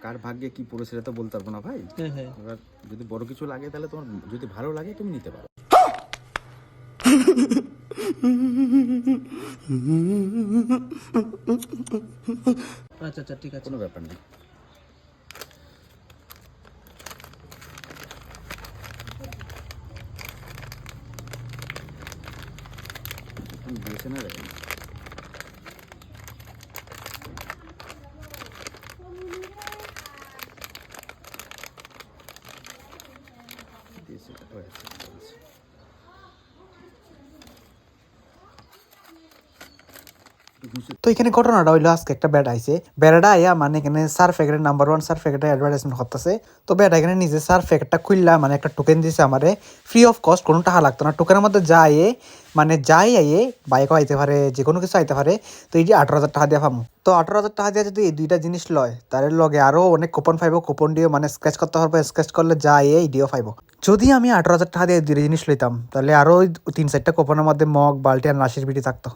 কার ভাগ্যে কি পড়ে সেটা তো বলতে পারবো না ভাই। এবার যদি বড় কিছু লাগে তাহলে তোমার যদি ভালো লাগে তুমি নিতে পারো। আচ্ছা আচ্ছা ঠিক আছে। কোনো ব্যাপার নেই। দিয়েছে না রে? দিয়েছে, ও আচ্ছা, আচ্ছা। তো এখানে ঘটনাটা হইলো আজকে একটা ব্যাট আইছে, ব্যাটাটা আইয়া মানে এখানে সার্ফ প্যাকেটের নাম্বার 1 সার্ফ প্যাকেটের অ্যাডভার্টাইজমেন্ট করতেছে। তো ব্যাট এখানে নিজে সার্ফ প্যাকেটটা খুললা মানে একটা টোকেন দিছে আমারে, ফ্রি অফ কস্ট, কোনো টাকা লাগতো না। টোকেনের মধ্যে যায় মানে যাই আইয়ে বাইকও আইতে পারে, যে কোনো কিছু আইতে পারে। তো এই যে 18,000 টাকা দিয়ে পামু। তো 18,000 টাকা দিয়ে যদি এই দুইটা জিনিস লয় তার লগে আরো অনেক কুপন পাইব, কুপন দিয়ে মানে স্ক্র্যাচ করতে পারবো, স্ক্র্যাচ করলে যায় এই ডিও পাইব। যদি আমি 18,000 টাকা দিয়ে দুইটা জিনিস লইতাম তাহলে আরো 3-4টা কুপনের মধ্যে মগ, বালতি আর নাশির বিড়ি থাকতো।